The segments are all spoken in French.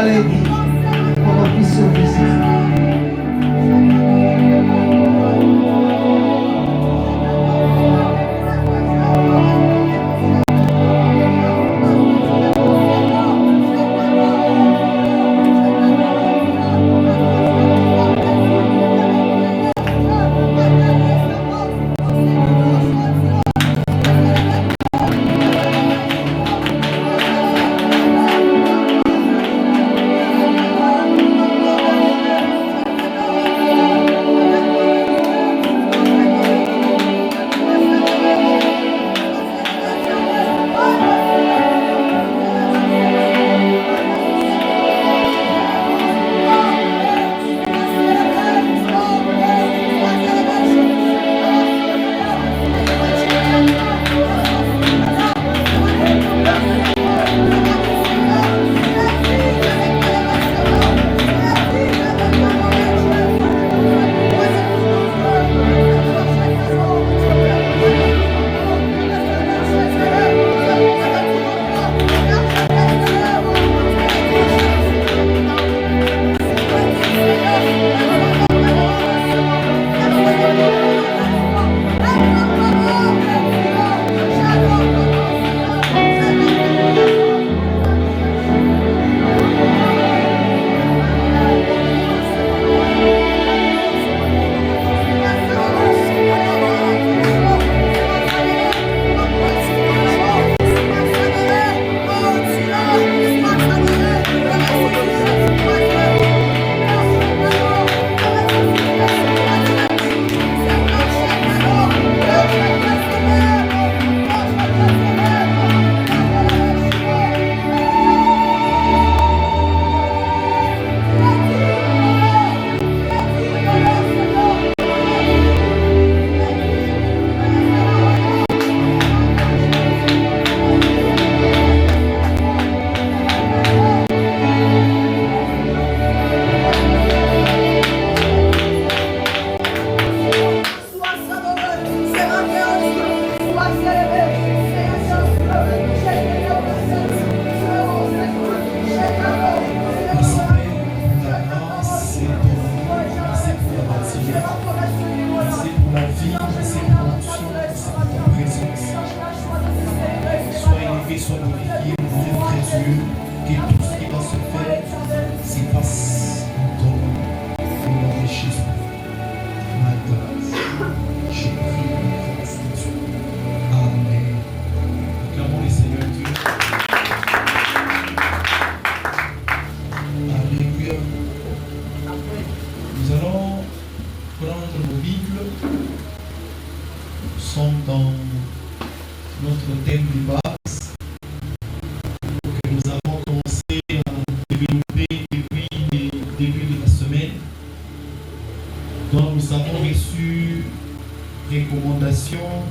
Alléluia. Pour qu'on puisse se visiter.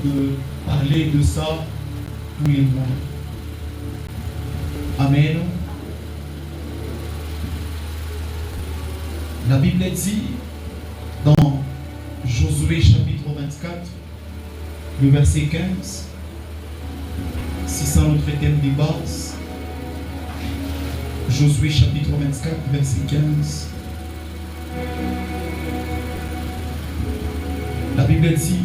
De parler de ça tous les mois. Amen. La Bible dit dans Josué chapitre 24, le verset 15, si c'est notre thème de base, Josué chapitre 24, verset 15, la Bible dit: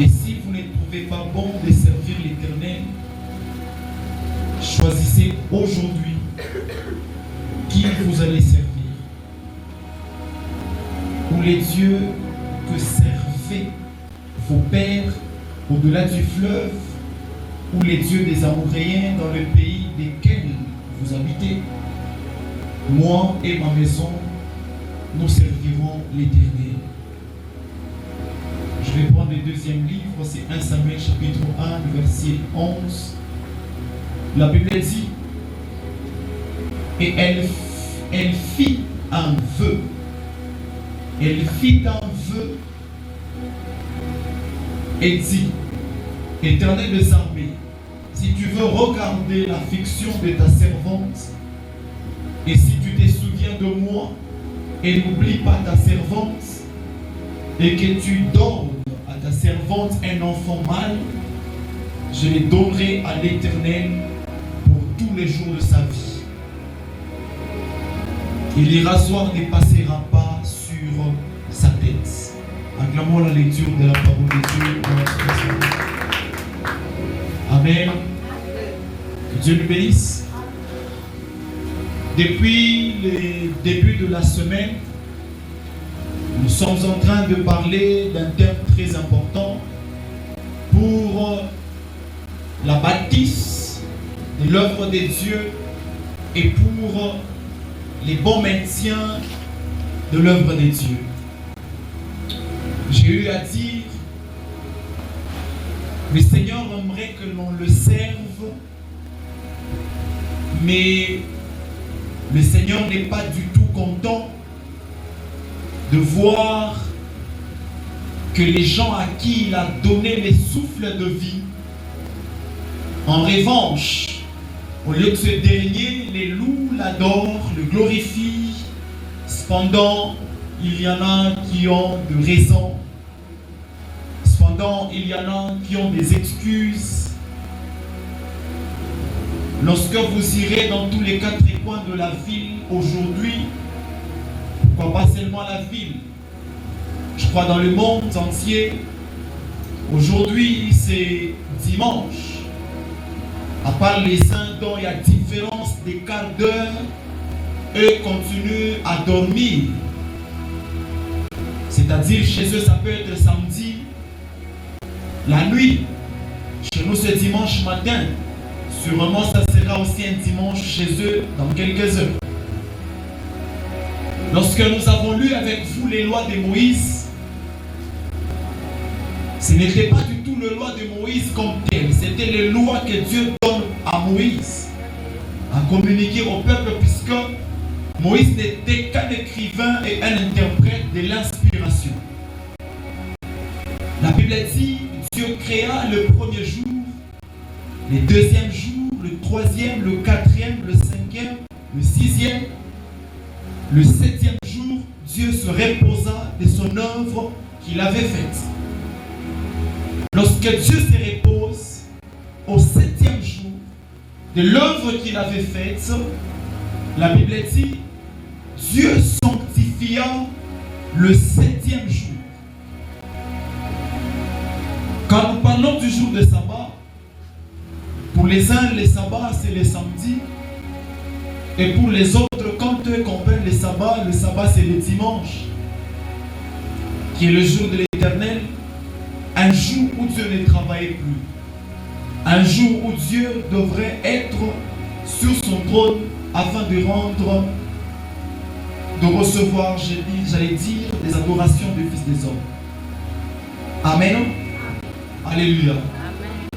et si vous ne trouvez pas bon de servir l'Éternel, choisissez aujourd'hui qui vous allez servir. Ou les dieux que servaient vos pères au-delà du fleuve, ou les dieux des Amoréens dans le pays desquels vous habitez. Moi et ma maison, nous servirons l'Éternel. Je vais prendre le deuxième livre, c'est 1 Samuel chapitre 1, verset 11. La Bible dit: et elle fit un vœu. Elle fit un vœu et dit: Éternel des armées, si tu veux regarder l'affliction de ta servante, et si tu te souviens de moi, et n'oublie pas ta servante, et que tu donnes à ta servante un enfant mâle, je le donnerai à l'Éternel pour tous les jours de sa vie. Et les rasoirs ne passera pas sur sa tête. Acclamons la lecture de la parole de Dieu dans notre personne. Amen. Que Dieu nous bénisse. Depuis le début de la semaine, nous sommes en train de parler d'un thème très important pour la bâtisse de l'œuvre de Dieu et pour les bons maintiens de l'œuvre de Dieu. J'ai eu à dire, le Seigneur aimerait que l'on le serve, mais le Seigneur n'est pas du tout content de voir que les gens à qui il a donné les souffles de vie, en revanche, au lieu que ce dernier les loue, l'adore, le glorifie, cependant, il y en a qui ont de raisons, cependant, il y en a qui ont des excuses. Lorsque vous irez dans tous les quatre coins de la ville aujourd'hui, pourquoi pas seulement la ville, je crois dans le monde entier, aujourd'hui c'est dimanche. À part les saints dont il y a différence des quarts d'heure, eux continuent à dormir. C'est-à-dire chez eux ça peut être samedi, la nuit. Chez nous c'est dimanche matin. Sûrement ça sera aussi un dimanche chez eux dans quelques heures. Lorsque nous avons lu avec vous les lois de Moïse, ce n'était pas du tout les lois de Moïse comme telles, c'était les lois que Dieu donne à Moïse à communiquer au peuple, puisque Moïse n'était qu'un écrivain et un interprète de l'inspiration. La Bible dit, Dieu créa le premier jour, le deuxième jour, le troisième, le quatrième, le cinquième, le sixième, le septième jour, Dieu se reposa de son œuvre qu'il avait faite. Lorsque Dieu se repose au septième jour de l'œuvre qu'il avait faite, la Bible dit, Dieu sanctifia le septième jour. Quand nous parlons du jour de sabbat, pour les uns, les sabbats, c'est les samedis. Et pour les autres, quand eux comprennent le sabbat c'est le dimanche, qui est le jour de l'Éternel, un jour où Dieu ne travaillait plus. Un jour où Dieu devrait être sur son trône afin de recevoir, j'allais dire, des adorations du Fils des hommes. Amen. Alléluia. Amen.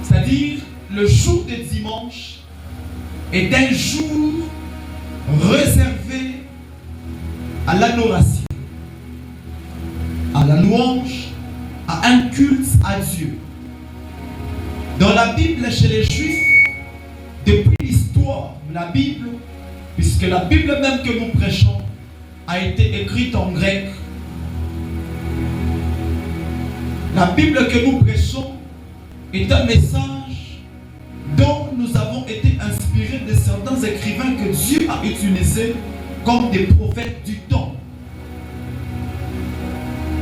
C'est-à-dire, le jour de dimanche est un jour réservé à l'adoration, à la louange, à un culte à Dieu. Dans la Bible, chez les Juifs, depuis l'histoire de la Bible, puisque la Bible même que nous prêchons a été écrite en grec, la Bible que nous prêchons est un message dont nous avons été inspirés de certains écrivains que Dieu a utilisés comme des prophètes du temps.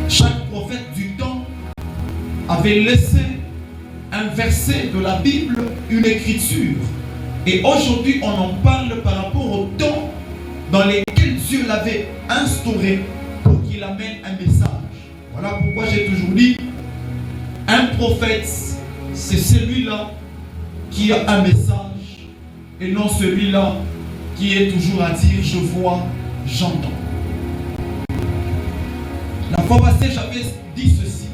Chaque prophète du temps avait laissé un verset de la Bible, une écriture. Et aujourd'hui, on en parle par rapport au temps dans lesquels Dieu l'avait instauré pour qu'il amène un message. Voilà pourquoi j'ai toujours dit, un prophète, c'est celui-là qui a un message et non celui-là qui est toujours à dire je vois, j'entends. La fois passée, j'avais dit ceci.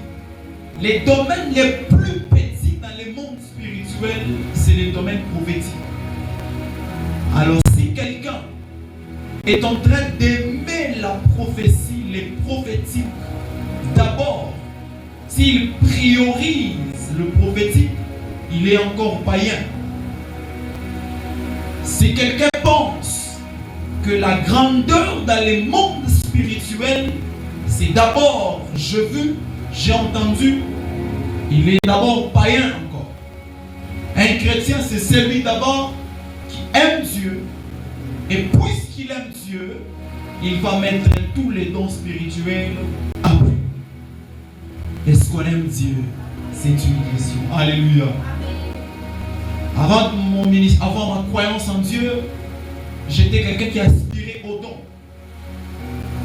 Les domaines les plus petits dans le monde spirituel, c'est les domaines prophétiques. Alors si quelqu'un est en train d'aimer la prophétie, les prophétiques, d'abord, s'il priorise le prophétique, il est encore païen. Si quelqu'un pense que la grandeur dans le monde spirituel, c'est d'abord je veux, j'ai entendu, il est d'abord païen encore. Un chrétien, c'est celui d'abord qui aime Dieu, Et puisqu'il aime Dieu, il va mettre tous les dons spirituels à lui. Est-ce qu'on aime Dieu? C'est une question. Alléluia. Avant ma croyance en Dieu, j'étais quelqu'un qui aspirait au don.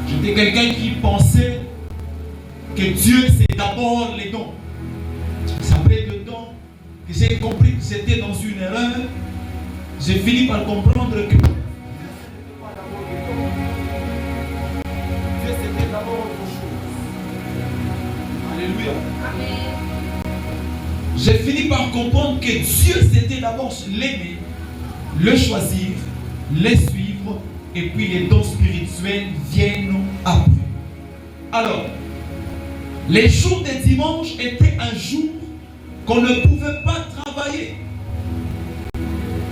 J'étais quelqu'un qui pensait que Dieu c'est d'abord les dons. C'est après le don que j'ai compris que j'étais dans une erreur. J'ai fini par comprendre que Dieu c'était d'abord autre chose. Alléluia. J'ai fini par comprendre que Dieu c'était d'abord l'aimer, le choisir, les suivre, et puis les dons spirituels viennent après. Alors, les jours des dimanches étaient un jour qu'on ne pouvait pas travailler.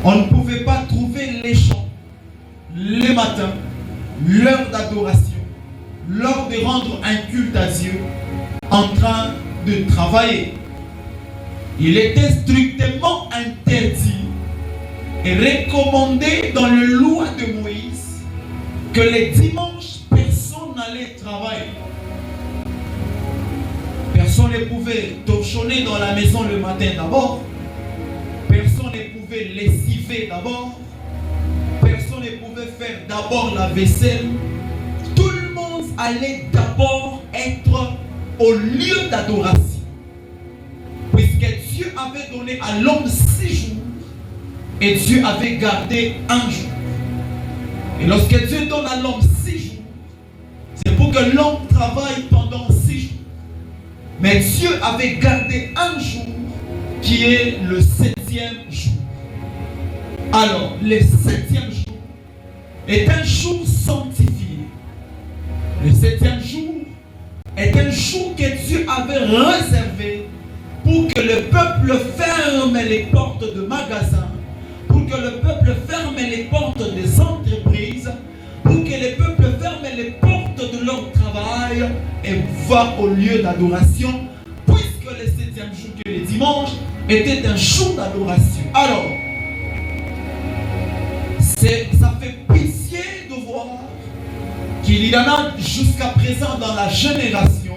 On ne pouvait pas trouver les chants, les matins, l'heure d'adoration, l'heure de rendre un culte à Dieu, en train de travailler. Il était strictement interdit et recommandé dans la loi de Moïse que les dimanches, personne n'allait travailler. Personne ne pouvait torchonner dans la maison le matin d'abord. Personne ne pouvait lessiver d'abord. Personne ne pouvait faire d'abord la vaisselle. Tout le monde allait d'abord être au lieu d'adoration. Puisque Dieu avait donné à l'homme 6 jours et Dieu avait gardé un jour. Et lorsque Dieu donne à l'homme 6 jours, c'est pour que l'homme travaille pendant 6 jours. Mais Dieu avait gardé un jour qui est le 7e jour. Alors, le 7e jour est un jour sanctifié. Le 7e jour est un jour que Dieu avait réservé pour que le peuple ferme les portes de magasins, pour que le peuple ferme les portes des entreprises, pour que le peuple ferme les portes de leur travail et va au lieu d'adoration, puisque le 7e jour, que le dimanche, était un jour d'adoration. Alors, ça fait pitié de voir qu'il y en a jusqu'à présent dans la génération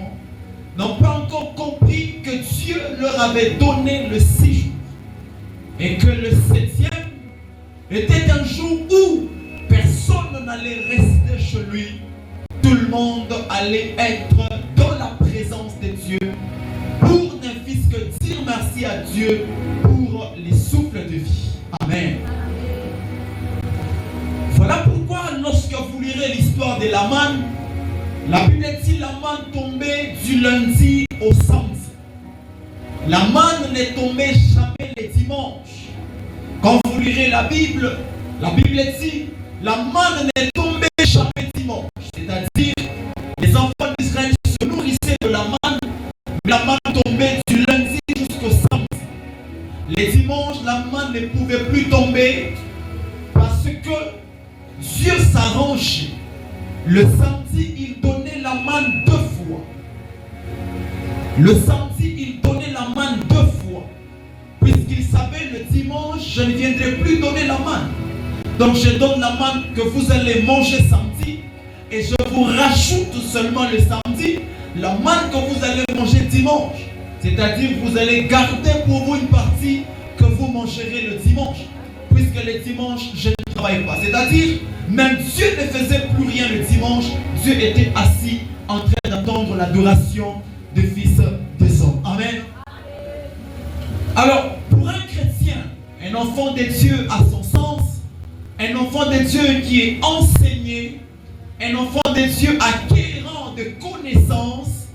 n'ont pas encore compris que Dieu leur avait donné le 6 jours et que le 7e était un jour où personne n'allait rester chez lui. Tout le monde allait être dans la présence de Dieu pour ne fût-ce que dire merci à Dieu pour les souffles de vie. Amen. Voilà pourquoi lorsque vous lirez l'histoire de Laman, la Bible dit Laman tombait du lundi au samedi. Laman n'est tombé jamais les dimanches. Quand vous lirez la Bible dit Laman n'est tombé jamais dimanche. C'est-à-dire, les enfants d'Israël se nourrissaient de la manne, mais la manne tombait du lundi jusqu'au samedi. Les dimanches, la manne ne pouvait plus tomber parce que Dieu s'arrangeait. Le samedi, il donnait la manne 2 fois. Le samedi, il donnait la manne 2 fois. Puisqu'il savait le dimanche, je ne viendrai plus donner la manne. Donc je donne la manne que vous allez manger samedi. Et je vous rajoute seulement le samedi la manne que vous allez manger dimanche. C'est-à-dire vous allez garder pour vous une partie que vous mangerez le dimanche. Puisque le dimanche, je ne travaille pas. C'est-à-dire, même Dieu ne faisait plus rien le dimanche. Dieu était assis en train d'attendre l'adoration des fils des hommes. Amen. Alors, pour un chrétien, un enfant de Dieu a son sens. Un enfant de Dieu qui est enseigné. Un enfant de Dieu acquérant de connaissances.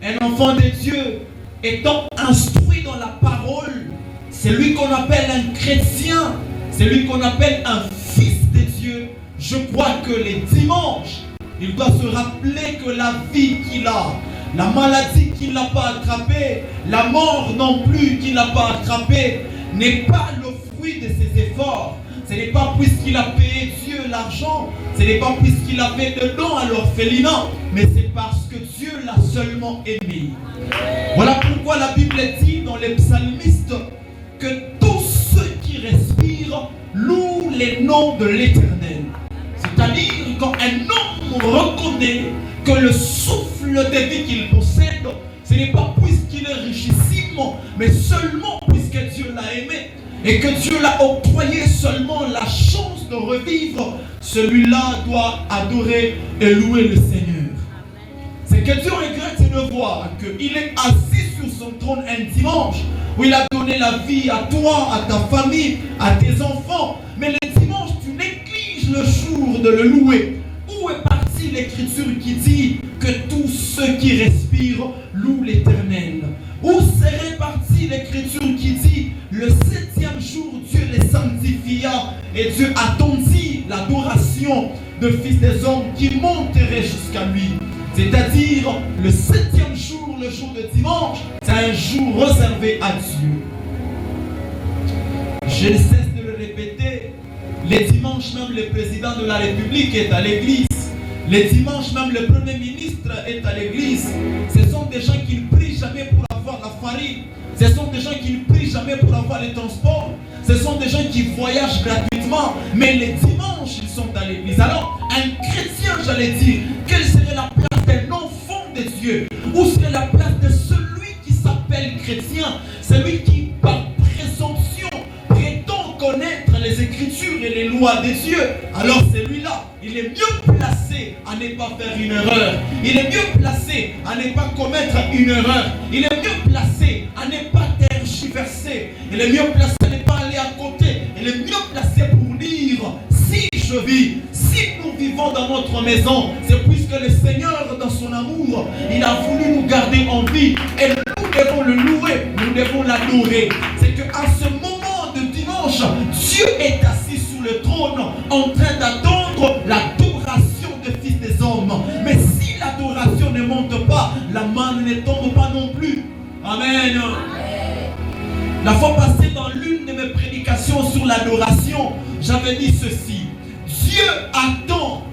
Un enfant de Dieu étant instruit dans la parole. C'est lui qu'on appelle un chrétien. C'est lui qu'on appelle un fils de Dieu. Je crois que les dimanches, il doit se rappeler que la vie qu'il a, la maladie qu'il n'a pas attrapée, la mort non plus qu'il n'a pas attrapée, n'est pas le fruit de ses efforts. Ce n'est pas puisqu'il a payé Dieu l'argent, ce n'est pas puisqu'il a fait de dons à l'orphelinat, mais c'est parce que Dieu l'a seulement aimé. Voilà pourquoi la Bible dit dans les psalmistes que tous ceux qui respirent louent tous les noms de l'Éternel. C'est-à-dire quand un homme reconnaît que le souffle de vie qu'il possède, ce n'est pas puisqu'il est richissime, mais seulement puisque Dieu l'a aimé et que Dieu l'a octroyé seulement la chance de revivre, celui-là doit adorer et louer le Seigneur. C'est que Dieu regrette de voir qu'il est assis sur son trône un dimanche où il a donné la vie à toi, à ta famille, à tes enfants. Mais le dimanche, tu négliges le jour de le louer. Où est partie l'écriture qui dit que tous ceux qui respirent louent l'Éternel? Où serait partie l'écriture qui dit le 7e jour Dieu les sanctifia et Dieu attendit l'adoration de fils des hommes qui monterait jusqu'à lui? C'est-à-dire le 7e jour, le jour de dimanche, c'est un jour réservé à Dieu. Je ne cesse de le répéter, les dimanches même le président de la République est à l'église. Les dimanches même le premier ministre est à l'église. Ce sont des gens qui ne prient jamais pour avoir la farine. Ce sont des gens qui ne prient jamais pour avoir les transports. Ce sont des gens qui voyagent gratuitement. Mais les dimanches, ils sont à l'église. Alors, un chrétien, j'allais dire, quelle serait la place d'un enfant de Dieu? Où serait la place de celui qui s'appelle chrétien? Celui qui, par présomption, prétend connaître les Écritures et les lois de Dieu. Alors celui-là, il est mieux placé à ne pas faire une erreur. Il est mieux placé à ne pas commettre une erreur. Il est mieux placé à ne pas tergiverser. Il est mieux placé à ne pas aller à côté. Il est mieux placé pour dire, si je vis, si nous vivons dans notre maison, c'est puisque le Seigneur, dans son amour, il a voulu nous garder en vie. Et nous devons le louer, nous devons l'adorer. C'est qu'à ce moment de dimanche, Dieu est assis sur le trône en train d'attendre l'adoration des fils des hommes. Mais si l'adoration ne monte pas, la manne ne tombe pas non plus. Amen. La fois passée, dans l'une de mes prédications sur l'adoration, j'avais dit ceci. Dieu attend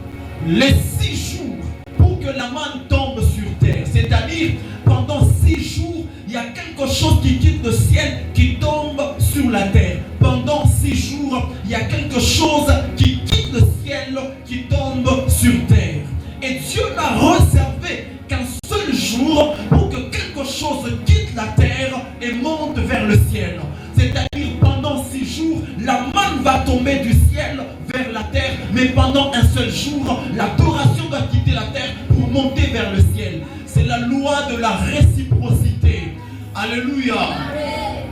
les 6 jours pour que la manne tombe sur terre. C'est-à-dire, pendant 6 jours, il y a quelque chose qui quitte le ciel, qui tombe sur la terre. Pendant 6 jours, il y a quelque chose qui quitte le ciel, qui tombe sur terre. Et Dieu n'a réservé qu'un seul jour pour que quelque chose quitte la terre et monte vers le ciel. C'est-à-dire, pendant 6 jours, la manne va tomber du ciel vers la terre, mais pendant un seul jour, l'adoration va quitter la terre pour monter vers le ciel. C'est la loi de la réciprocité. Alléluia.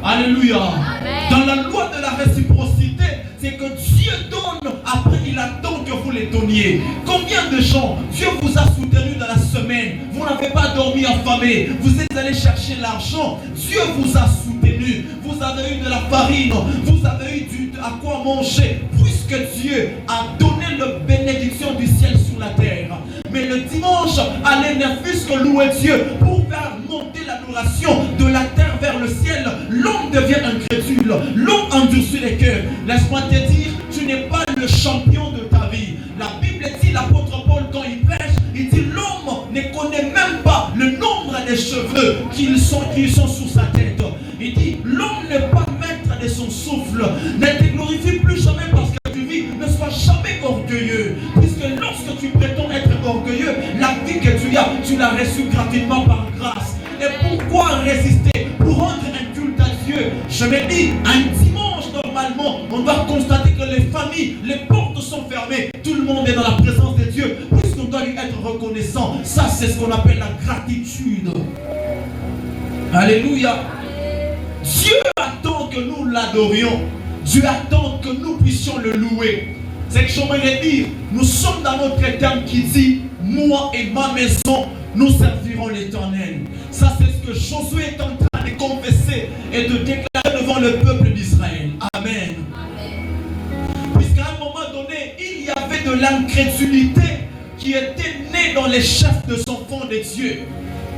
Alléluia. Dans la loi de la réciprocité, c'est que Dieu donne, après il attend que vous les donniez. Combien de gens, Dieu vous a soutenu dans la semaine, vous n'avez pas dormi affamé, vous êtes allé chercher l'argent, Dieu vous a soutenu, vous avez eu de la farine, vous avez eu à quoi manger, puisque Dieu a donné la bénédiction du ciel sur la terre. Mais le dimanche, allez ne fût-ce que louer Dieu pour faire monter l'adoration de la terre vers le ciel. L'homme devient incrédule, l'homme endurcit les cœurs. Laisse-moi te dire, tu n'es pas le champion de ta vie. La Bible dit, l'apôtre Paul, quand il prêche, il dit l'homme ne connaît même pas le nombre des cheveux qui sont sous sa tête. Il dit, l'homme n'est pas maître de son souffle. Ne te glorifie plus jamais parce que tu vis. Ne sois jamais orgueilleux. Puisque lorsque tu prétends être orgueilleux, la vie que tu as, tu l'as reçue gratuitement par grâce. Et pourquoi résister? Pour rendre un culte à Dieu. Je me dis, un dimanche, normalement, on doit constater que les familles, les portes sont fermées. Tout le monde est dans la présence de Dieu. Puisqu'on doit lui être reconnaissant. Ça, c'est ce qu'on appelle la gratitude. Alléluia. Dieu attend que nous l'adorions. Dieu attend que nous puissions le louer. C'est que j'aimerais dire, nous sommes dans notre terme qui dit, moi et ma maison, nous servirons l'Éternel. Ça, c'est ce que Josué est en train de confesser et de déclarer devant le peuple d'Israël. Amen. Puisqu'à un moment donné, il y avait de l'incrédulité qui était née dans les chefs de son enfants de Dieu.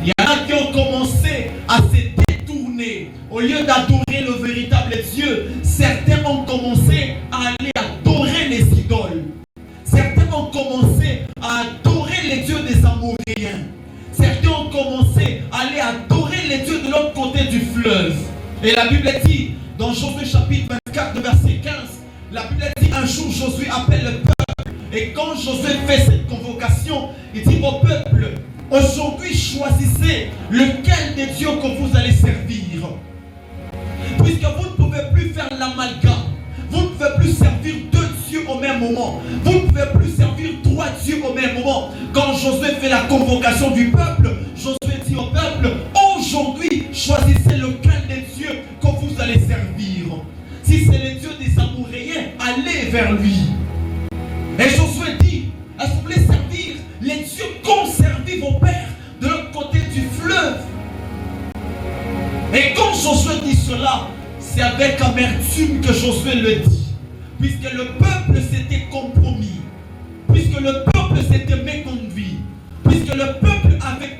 Il y en a qui ont commencé à se détourner. Au lieu d'adorer le véritable Dieu, certains ont commencé à aller adorer les idoles. Certains ont commencé à adorer les dieux des Amoréens. Certains ont commencé à aller adorer les dieux de l'autre côté du fleuve. Et la Bible dit, dans Josué chapitre 24, verset 15, la Bible dit, un jour jour, Josué appelle le peuple. Et quand Josué fait cette convocation, il dit au peuple, aujourd'hui choisissez lequel des dieux que vous allez servir. Puisque vous ne pouvez plus faire l'amalgame. Vous ne pouvez plus servir deux dieux au même moment. Vous ne pouvez plus servir trois dieux au même moment. Quand Josué fait la convocation du peuple, Josué dit au peuple, aujourd'hui, choisissez lequel des dieux que vous allez servir. Si c'est le Dieu des Amoréens, allez vers lui. Et Josué dit, est-ce que vous voulez servir les dieux qu'ont servi vos pères de l'autre côté du fleuve? Et quand Josué dit cela, c'est avec amertume que Josué le dit. Puisque le peuple s'était compromis. Puisque le peuple s'était méconduit. Puisque le peuple avait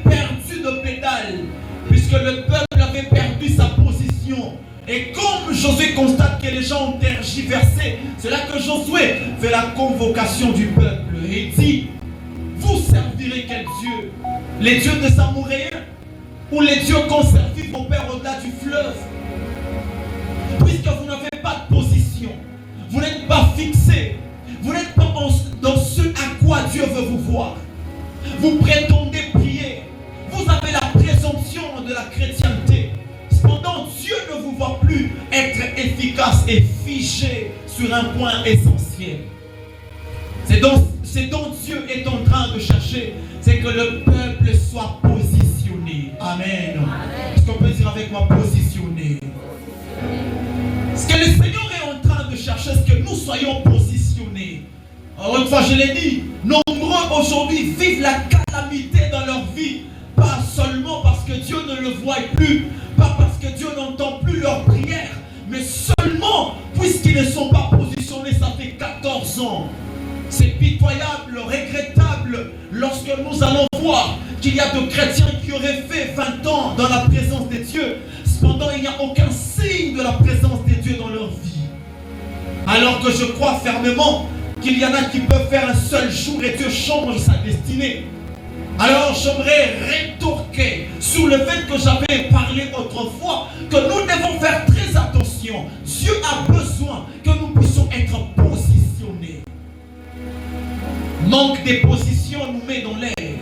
perdu de pédale. Puisque le peuple avait perdu sa position. Et comme Josué constate que les gens ont tergiversé, c'est là que Josué fait la convocation du peuple. Et il dit, vous servirez quel Dieu? Les dieux des Amoréens? Ou les dieux qu'ont servi vos pères au-delà du fleuve? Puisque vous n'avez pas de position, vous n'êtes pas fixé, vous n'êtes pas dans ce à quoi Dieu veut vous voir. Vous prétendez prier, vous avez la présomption de la chrétienté. Cependant, Dieu ne vous voit plus être efficace et figé sur un point essentiel. C'est dont Dieu est en train de chercher, c'est que le peuple soit positionné. Amen. Est-ce qu'on peut dire avec moi positionné? Ce que le Seigneur est en train de chercher, c'est que nous soyons positionnés. Alors, une fois, je l'ai dit, nombreux aujourd'hui vivent la calamité dans leur vie, pas seulement parce que Dieu ne le voit plus, pas parce que Dieu n'entend plus leurs prières, mais seulement puisqu'ils ne sont pas positionnés. Ça fait 14 ans. C'est pitoyable, regrettable lorsque nous allons voir qu'il y a de chrétiens qui auraient fait 20 ans dans la présence de Dieu. Cependant, il n'y a aucun signe de la présence de Dieu dans leur vie. Alors que je crois fermement qu'il y en a qui peuvent faire un seul jour et Dieu change sa destinée. Alors j'aimerais rétorquer sur le fait que j'avais parlé autrefois, que nous devons faire très attention. Dieu a besoin que nous puissions être positionnés. Manque de position nous met dans l'air.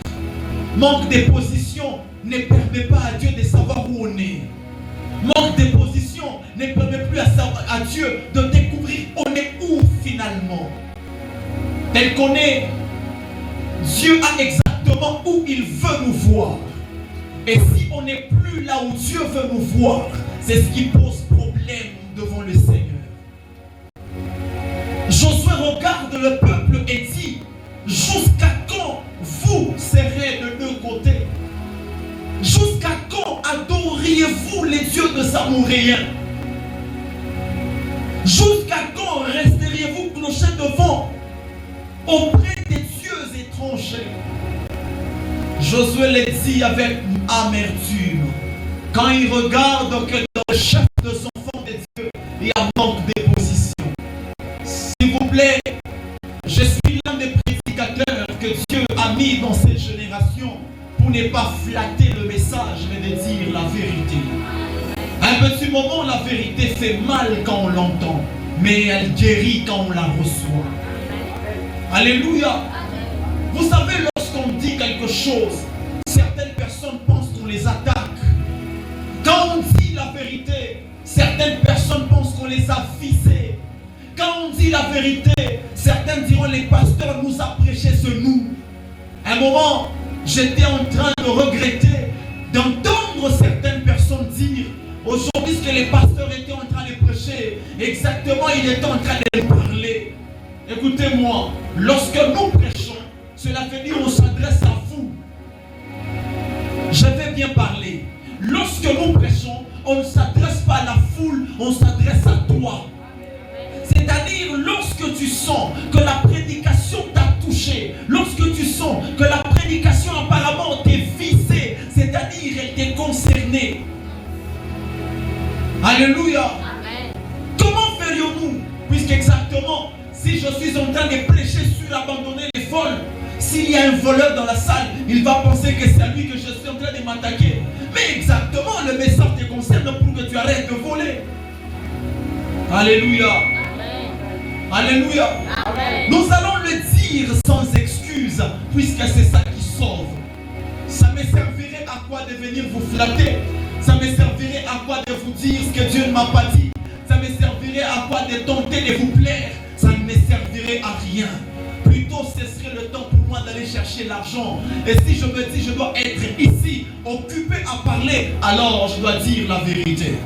Manque de position ne permet pas à Dieu de savoir où on est. Manque de position ne permet plus à Dieu de découvrir on est où finalement. Tel qu'on est, Dieu a exactement où il veut nous voir. Et si on n'est plus là où Dieu veut nous voir, c'est ce qui pose problème devant le Seigneur. Josué regarde le peuple et dit, jusqu'à quand vous serez de deux côtés? Jusqu'à quand adoriez-vous les dieux de Amoréens? Jusqu'à quand resteriez-vous clochés devant auprès des dieux étrangers? Josué le dit avec amertume. Quand il regarde que dans le chef de son enfant de Dieu, il y a manque de position. S'il vous plaît, je suis l'un des prédicateurs que Dieu a mis dans cette génération pour ne pas flatter le message, mais de dire la vérité. Un petit moment, la vérité fait mal quand on l'entend, mais elle guérit quand on la reçoit. Alléluia. Vous savez, lorsqu'on dit quelque chose, certaines personnes pensent qu'on les attaque. Quand on dit la vérité, certaines personnes pensent qu'on les a visés. Quand on dit la vérité, certains diront les pasteurs nous a prêché ce nous. Un moment, j'étais en train de regretter d'entendre certaines personnes dire aujourd'hui ce que les pasteurs étaient en train de prêcher, exactement il était en train de parler. Écoutez-moi, lorsque nous prêchons, cela veut dire qu'on s'adresse à vous. Je vais bien parler. Lorsque nous prêchons, on ne s'adresse pas à la foule, on s'adresse à toi. C'est-à-dire lorsque tu sens que la prédication t'a touché, lorsque tu sens que la prédication apparemment t'est visée, c'est-à-dire elle t'est concernée. Alléluia. Amen. Comment ferions-nous? Puisqu'exactement, si je suis en train de prêcher sur abandonner les vols, s'il y a un voleur dans la salle, il va penser que c'est à lui que je suis en train de m'attaquer. Mais exactement, le message te concerne pour que tu arrêtes de voler. Alléluia. Alléluia. Amen. Nous allons le dire sans excuse, puisque c'est ça qui sauve. Ça me servirait à quoi de venir vous flatter? Ça me servirait à quoi de vous dire ce que Dieu ne m'a pas dit? Ça me servirait à quoi de tenter de vous plaire? Ça ne me servirait à rien. Plutôt ce serait le temps pour moi d'aller chercher l'argent. Et si je me dis je dois être ici, occupé à parler, alors je dois dire la vérité.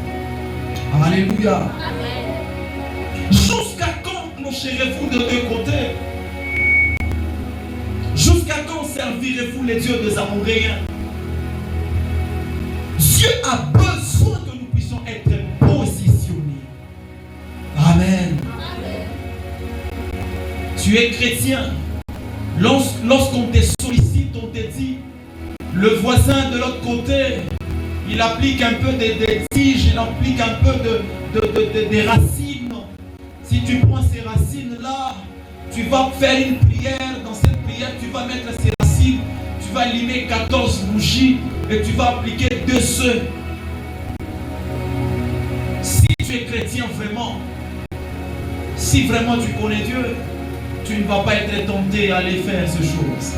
Alléluia. Amen. Jusqu'à quand clocherez-vous de deux côtés? Jusqu'à quand servirez-vous les dieux des Amoréens? Dieu a besoin que nous puissions être positionnés. Amen. Tu es chrétien. Lorsqu'on te sollicite, on te dit, le voisin de l'autre côté, il applique un peu des tiges, il applique un peu des racines. Si tu prends ces racines-là, tu vas faire une prière. Dans cette prière, tu vas mettre ces racines, tu vas allumer 14 bougies et tu vas appliquer 2 œufs. Si tu es chrétien vraiment, si vraiment tu connais Dieu, tu ne vas pas être tenté à aller faire ces choses.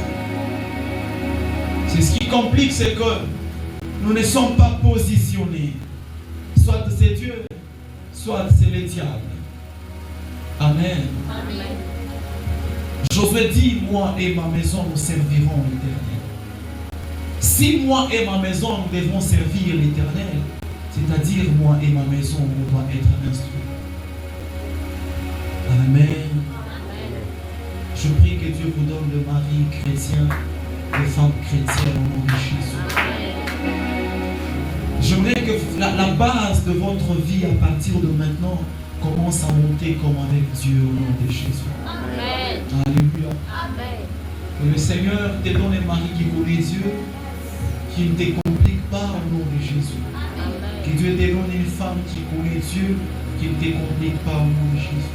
C'est ce qui complique, c'est que nous ne sommes pas positionnés. Soit c'est Dieu, soit c'est le diable. Amen. Amen. Josué dit, moi et ma maison nous servirons l'Éternel. Si moi et ma maison nous devons servir l'Éternel, c'est-à-dire moi et ma maison, on doit être instruits. Amen. Je prie que Dieu vous donne de maris chrétiens, de femmes chrétiennes au nom de Jésus. J'aimerais que la base de votre vie à partir de maintenant commence à monter comme avec Dieu au nom de Jésus. Amen. Alléluia. Amen. Que le Seigneur te donne un mari qui connaît Dieu, qui ne te complique pas au nom de Jésus. Que Dieu te donne une femme qui connaît Dieu, qui ne te complique pas au nom de Jésus.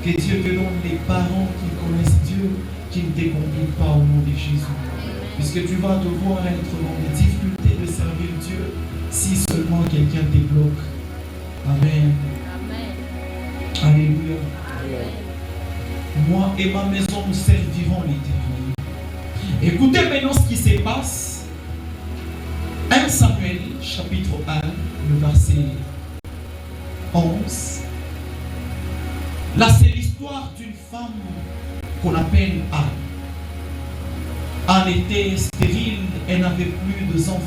Que Dieu te donne des parents qui connaissent Dieu, qui ne te compliquent pas au nom de Jésus. Puisque tu vas devoir être dans des difficultés de servir Dieu si seulement quelqu'un te bloque. Amen. Amen. Alléluia. Amen. Moi et ma maison, nous servirons l'Éternel. Écoutez maintenant ce qui se passe. 1 Samuel, chapitre 1, le verset 11. Là, c'est l'histoire d'une femme qu'on appelle Anne. Anne était stérile, elle n'avait plus d'enfants.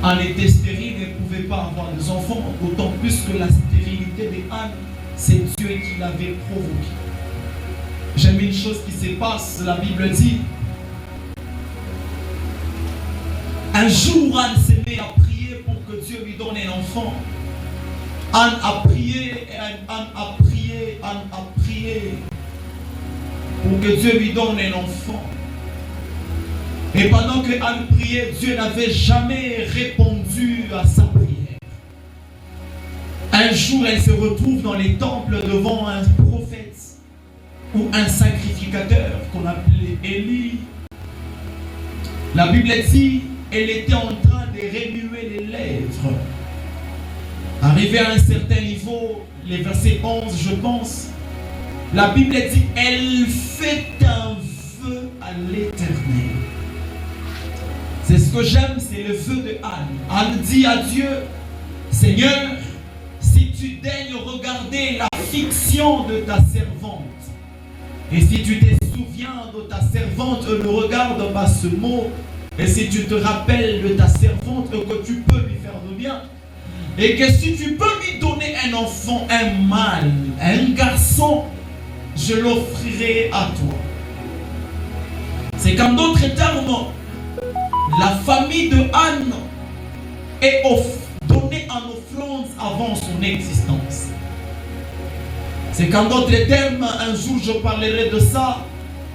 Anne était stérile, elle ne pouvait pas avoir des enfants, d'autant plus que la stérilité de Anne, c'est Dieu qui l'avait provoquée. J'aime une chose qui se passe, la Bible dit, un jour Anne s'est mise à prier pour que Dieu lui donne un enfant. Anne a prié, Anne a prié, Anne a prié pour que Dieu lui donne un enfant. Et pendant que Anne priait, Dieu n'avait jamais répondu à sa prière. Un jour, elle se retrouve dans les temples devant un prophète ou un sacrificateur qu'on appelait Élie. La Bible dit, elle était en train de remuer les lèvres. Arrivé à un certain niveau, les versets 11, je pense, la Bible dit, elle fait un vœu à l'Éternel. C'est ce que j'aime, c'est le vœu de Anne. Anne dit à Dieu, Seigneur, si tu daignes regarder l'affliction de ta servante, et si tu te souviens de ta servante, ne regarde pas ce mot, et si tu te rappelles de ta servante, que tu peux lui faire de bien, et que si tu peux lui donner un enfant, un mâle, un garçon, je l'offrirai à toi. C'est qu'en d'autres termes, la famille de Anne est donnée en offrande avant son existence. C'est qu'en d'autres termes, un jour je parlerai de ça.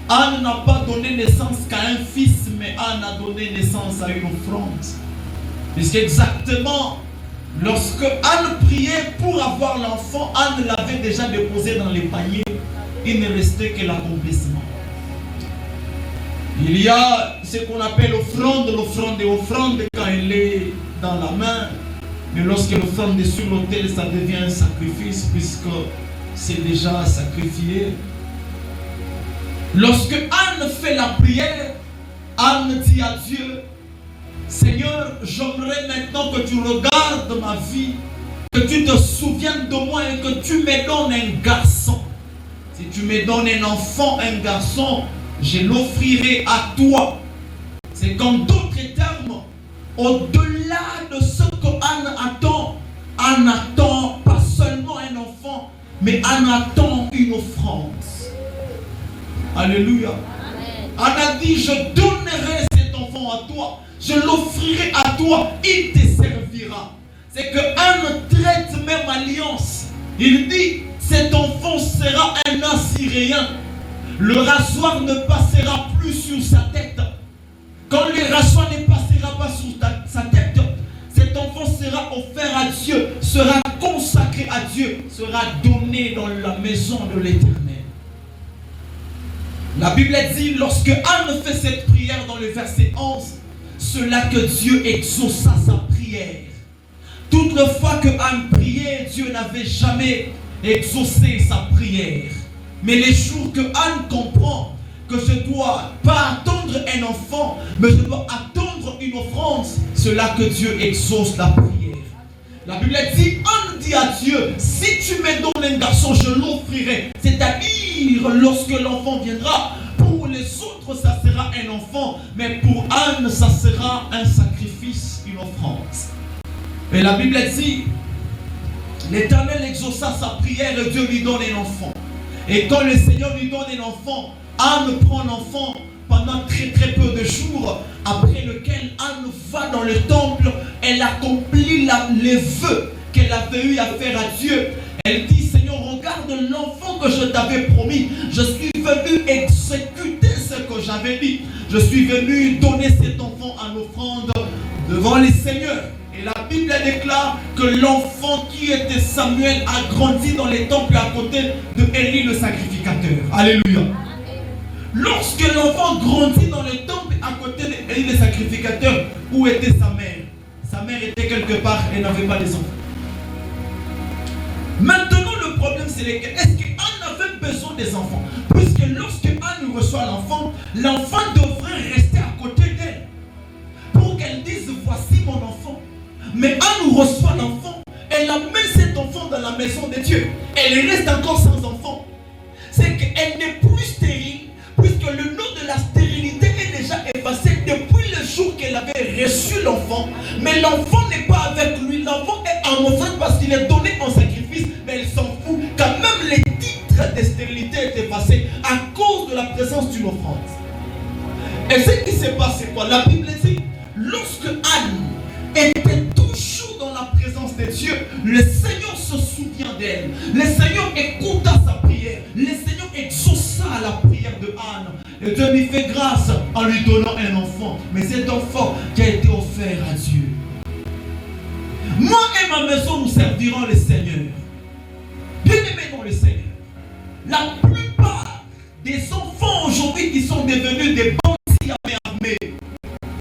Anne n'a pas donné naissance qu'à un fils, mais Anne a donné naissance à une offrande. Puisqu'exactement, lorsque Anne priait pour avoir l'enfant, Anne l'avait déjà déposé dans les paniers. Il ne restait que l'accomplissement. Il y a ce qu'on appelle l'offrande. L'offrande est offrande quand elle est dans la main. Mais lorsque l'offrande est sur l'autel, ça devient un sacrifice, puisque c'est déjà sacrifié. Lorsque Anne fait la prière, Anne dit à Dieu, Seigneur, j'aimerais maintenant que tu regardes ma vie, que tu te souviennes de moi et que tu me donnes un garçon. Si tu me donnes un enfant, un garçon, je l'offrirai à toi. C'est qu'en d'autres termes, au-delà de ce que Anne attend pas seulement un enfant, mais Anne attend une offrande. Alléluia. Amen. Anne a dit, je donnerai cet enfant à toi, je l'offrirai à toi, il te servira. C'est que Anne traite même alliance. Il dit, cet enfant sera un Assyréen. Le rasoir ne passera plus sur sa tête. Quand le rasoir ne passera pas sur sa tête, cet enfant sera offert à Dieu, sera consacré à Dieu, sera donné dans la maison de l'Éternel. La Bible dit, lorsque Anne fait cette prière dans le verset 11, cela que Dieu exauça sa prière. Toutes les fois que Anne priait, Dieu n'avait jamais exaucé sa prière. Mais les jours que Anne comprend que je ne dois pas attendre un enfant, mais je dois attendre une offrande, c'est là que Dieu exauce la prière. La Bible dit, Anne dit à Dieu, si tu me donnes un garçon, je l'offrirai. C'est-à-dire, lorsque l'enfant viendra, pour les autres, ça sera un enfant, mais pour Anne, ça sera un sacrifice, une offrande. Et la Bible dit, l'Éternel exauça sa prière et Dieu lui donne un enfant. Et quand le Seigneur lui donne un enfant, Anne prend l'enfant pendant très très peu de jours, après lequel Anne va dans le temple, elle accomplit les vœux qu'elle avait eu à faire à Dieu. Elle dit, Seigneur, regarde l'enfant que je t'avais promis. Je suis venu exécuter ce que j'avais dit. Je suis venu donner cet enfant en offrande devant les seigneurs. Et la Bible déclare que l'enfant qui était Samuel a grandi dans les temples à côté de Élie le sacrificateur. Alléluia. Lorsque l'enfant grandit dans le temple à côté d'Élie le sacrificateur, où était sa mère? Sa mère était quelque part et n'avait pas des enfants. Maintenant le problème c'est lequel? Est-ce qu'Anne avait besoin des enfants? Puisque lorsque Anne reçoit l'enfant, l'enfant devrait rester à côté d'elle pour qu'elle dise, voici mon enfant. Mais Anne reçoit l'enfant, elle amène cet enfant dans la maison de Dieu. Elle reste encore sans enfant. C'est qu'elle n'est plus stérile, puisque le nom de la stérilité est déjà effacé depuis le jour qu'elle avait reçu l'enfant. Mais l'enfant n'est pas avec lui, l'enfant est en offrande parce qu'il est donné en sacrifice, mais elle s'en fout. Quand même les titres de stérilité est effacé à cause de la présence d'une offrande. Et ce qui s'est passé quoi? La Bible dit, lorsque Anne était toujours dans la présence de Dieu, le Seigneur se souvient d'elle. Le Seigneur écouta sa prière. Le Seigneur exauça la prière de Anne. Et Dieu lui fait grâce en lui donnant un enfant. Mais cet enfant qui a été offert à Dieu. Moi et ma maison, nous servirons le Seigneur. Bien-aimés dans le Seigneur, la plupart des enfants aujourd'hui qui sont devenus des bandits armés,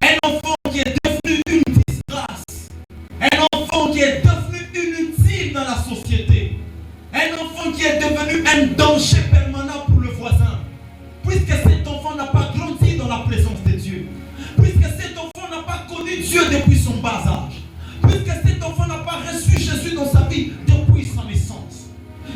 un enfant qui est devenu une disgrâce, un enfant qui est devenu inutile dans la société, un enfant qui est devenu un danger permanent pour le voisin, puisque cet enfant n'a pas grandi dans la présence de Dieu, puisque cet enfant n'a pas connu Dieu depuis son bas âge, puisque cet enfant n'a pas reçu Jésus dans sa vie depuis sa naissance.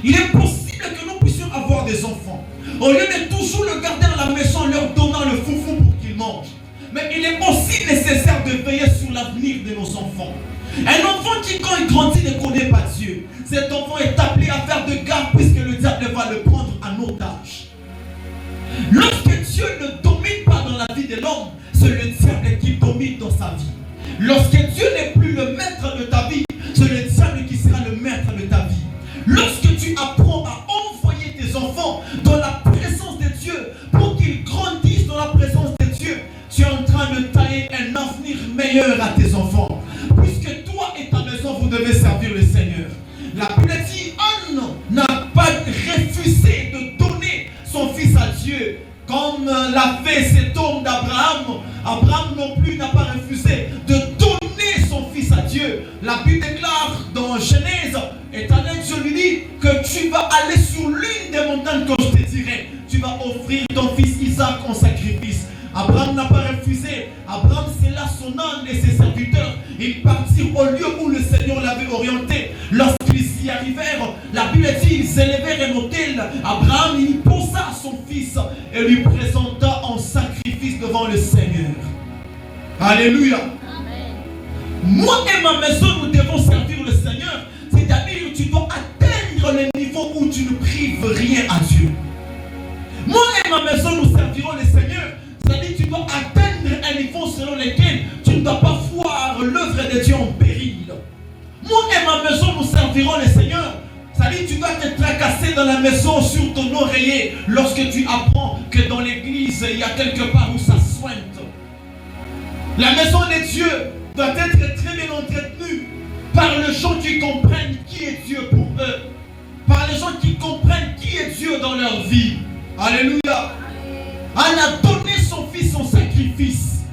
Il est possible que nous puissions avoir des enfants, au lieu de toujours le garder à la maison, leur donnant le foufou pour qu'ils mangent. Mais il est aussi nécessaire de veiller sur l'avenir de nos enfants. Un enfant qui, quand il grandit, ne connaît pas Dieu, cet enfant est appelé à faire de garde puisque le diable va le prendre en otage. Lorsque Dieu ne domine pas dans la vie de l'homme, c'est le diable qui domine dans sa vie. Lorsque Dieu n'est plus le maître de ta vie, c'est le diable qui sera le maître de ta vie. Lorsque tu apprends à envoyer tes enfants dans la présence de Dieu pour qu'ils grandissent dans la présence de Dieu, tu es en train de tailler un avenir meilleur à tes enfants. Puisque toi et ta maison, vous devez servir le Seigneur. La Bible dit, Anne n'a pas refusé de donner son fils à Dieu, comme l'a fait cet homme d'Abraham. Abraham non plus n'a pas refusé de donner son fils à Dieu. La Bible déclare dans Genèse Éternel, je lui dis que tu vas aller sur l'une des montagnes que je te dirai. Tu vas offrir ton fils Isaac en sacrifice. Abraham n'a pas refusé. Abraham scella son âne et ses serviteurs. Ils partirent au lieu où le Seigneur l'avait orienté. Lorsqu'ils y arrivèrent, la Bible dit ils élevèrent un autel. Abraham il posa son fils et lui présenta en sacrifice devant le Seigneur. Alléluia. Amen. Moi et ma maison, nous devons servir le Seigneur. C'est-à-dire que tu dois atteindre le niveau où tu ne prives rien à Dieu. Moi et ma maison, nous servirons le Seigneur. C'est-à-dire que tu dois atteindre un niveau selon lequel tu ne dois pas voir l'œuvre de Dieu en péril. Moi et ma maison, nous servirons le Seigneur. C'est-à-dire que tu dois te tracasser dans la maison sur ton oreiller lorsque tu apprends que dans l'église, il y a quelque part où ça soigne. La maison de Dieu doit être très bien entretenue par les gens qui comprennent qui est Dieu pour eux. Par les gens qui comprennent qui est Dieu dans leur vie. Alléluia. Anne a donné son fils en sacrifice.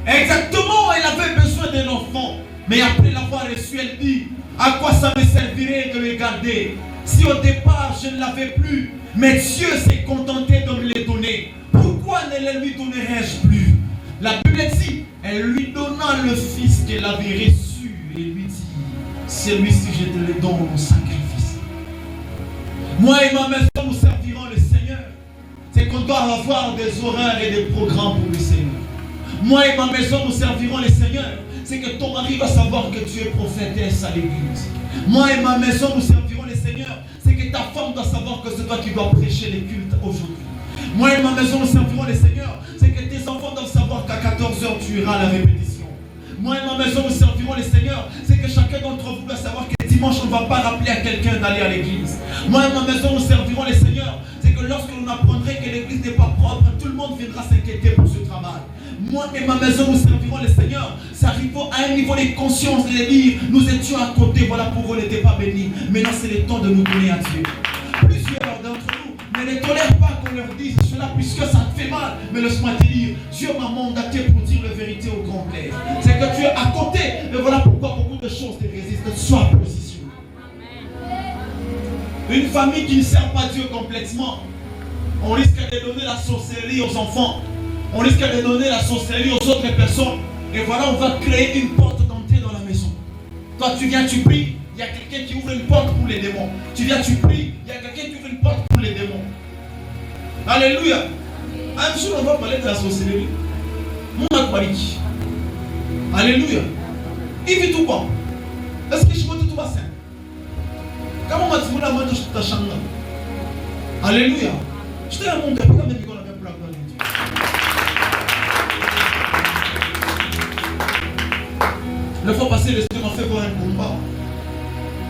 Exactement, elle avait besoin d'un enfant. Mais après l'avoir reçu, elle dit, à quoi ça me servirait de le garder si au départ je ne l'avais plus, mais Dieu s'est contenté de me le donner. Pourquoi ne le lui donnerais-je plus? La Bible dit, elle lui donna le fils qu'elle avait reçu et lui dit, celui-ci je te le donne en sacrifice. Moi et ma maison, nous servirons le Seigneur. C'est qu'on doit avoir des horaires et des programmes pour le Seigneur. Moi et ma maison, nous servirons le Seigneur. C'est que ton mari va savoir que tu es prophétesse à l'église. Moi et ma maison, nous servirons le Seigneur. C'est que ta femme doit savoir que c'est toi qui dois prêcher les cultes aujourd'hui. Moi et ma maison, nous servirons le Seigneur. C'est que tes enfants doivent savoir qu'à 14h, tu iras à la répétition. Moi et ma maison, nous servirons le Seigneur. C'est que chacun d'entre vous doit savoir que dimanche, on ne va pas rappeler à quelqu'un d'aller à l'église. Moi et ma maison, nous servirons le Seigneur. C'est que lorsque l'on apprendrait que l'église n'est pas propre, tout le monde viendra s'inquiéter pour ce travail. Moi et ma maison, nous servirons le Seigneur. C'est arrivé à un niveau de conscience de dire, nous étions à côté, voilà pourquoi on n'était pas bénis. Maintenant, c'est le temps de nous donner à Dieu. Plusieurs d'entre nous ne tolèrent pas qu'on leur dise cela puisque ça te fait mal. Mais laisse-moi te dire, Dieu m'a mandaté pour dire la vérité au grand clair. C'est que tu es à côté. Et voilà pourquoi beaucoup de choses te résistent. Sois en position. Une famille qui ne sert pas Dieu complètement, on risque de donner la sorcellerie aux enfants. On risque de donner la sorcellerie aux autres personnes. Et voilà, on va créer une porte d'entrée dans la maison. Toi, tu viens, tu pries. Il y a quelqu'un qui ouvre une porte pour les démons. Tu viens, tu pries. Il y a quelqu'un qui ouvre une porte pour les démons. Alléluia. Un jour, on va parler de la sorcellerie. Alléluia. Il vit tout quoi? Est-ce que je vois tout ça? Comment on va dire la main de ta chambre? Alléluia. Je te demande de pourquoi même qu'on a fait pour la gloire de Dieu. Le fois passé, l'Esprit m'a fait voir un combat.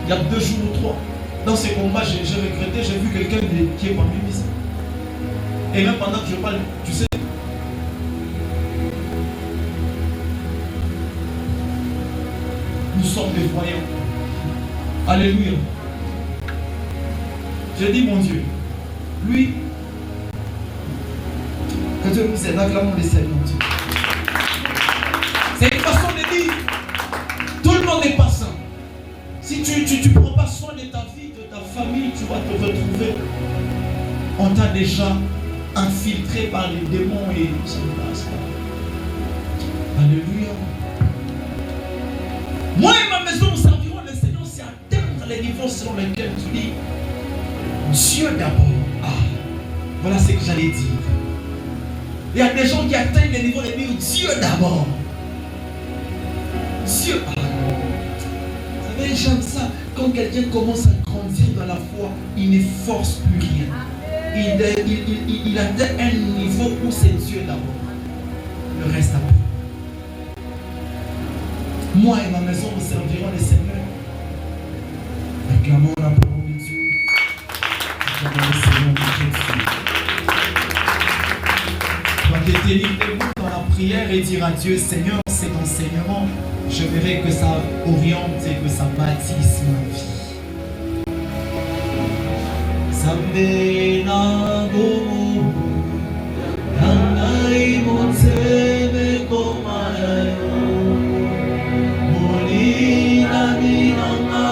Il y a 2 jours ou 3. Dans ces combats, j'ai regretté, j'ai vu quelqu'un qui est parmi ici. Et même pendant que je parle, tu sais, nous sommes des voyants. Alléluia. J'ai dit, mon Dieu, lui, que Dieu nous aide, acclamons les Seigneurs, mon Dieu. C'est une façon de dire, tout le monde n'est pas sain. Si tu ne prends pas soin de ta vie, de ta famille, tu vas te retrouver. On t'a déjà infiltré par les démons et ça ne passe pas. Alléluia. Moi et ma maison, nous servirons le Seigneur, c'est atteindre les niveaux selon lesquels tu dis Dieu d'abord. Ah, voilà ce que j'allais dire. Il y a des gens qui atteignent les niveaux de dire Dieu d'abord. Dieu. Ah, vous savez, j'aime ça. Quand quelqu'un commence à grandir dans la foi, il ne force plus rien. Il atteint un niveau où c'est Dieu d'abord. Le reste après. Moi et ma maison, nous servirons les Seigneurs. Acclamons la parole de Dieu. Acclamons le Seigneur de Jésus. Tu vas te tenir debout dans la prière et dire à Dieu, Seigneur, cet enseignement, je verrai que ça oriente et que ça bâtisse ma vie. Sabena gomu, nanai motsebe komayo, molina minanga,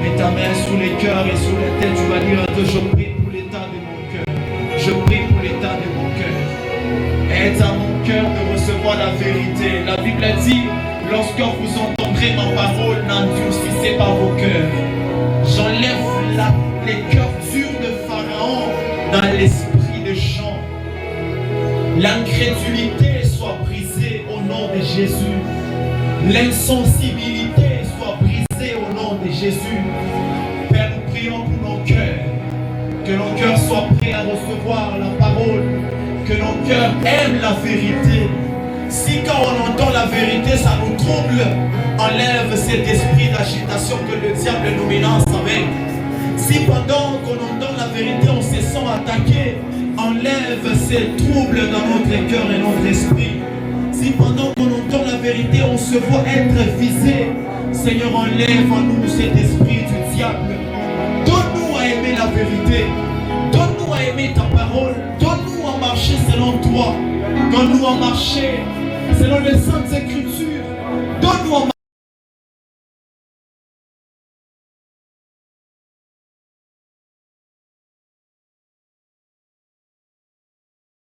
Mets ta main sur les cœurs et sur les têtes. Tu vas dire à Dieu, je prie pour l'état de mon cœur. Je prie pour l'état de mon cœur. Aide à mon cœur de recevoir la vérité. La Bible dit, lorsque vous entendrez ma parole, n'endurcissez pas vos cœurs. J'enlève les cœurs durs de Pharaon dans l'esprit de Jean. L'incrédulité soit brisée au nom de Jésus. L'insensibilité soit brisée au nom de Jésus. Père, nous prions pour nos cœurs. Que nos cœurs soient prêts à recevoir la parole. Que nos cœurs aiment la vérité. Si quand on entend la vérité, ça nous trouble, enlève cet esprit d'agitation que le diable nous menace avec. Si pendant qu'on entend la vérité, on se sent attaqué, enlève ces troubles dans notre cœur et notre esprit. Si pendant qu'on entend la vérité, on se voit être visé, Seigneur, enlève en nous cet esprit du diable. Donne-nous à aimer la vérité. Donne-nous à aimer ta parole. Donne-nous à marcher selon toi. Donne-nous à marcher selon les saintes écritures. Donne-nous à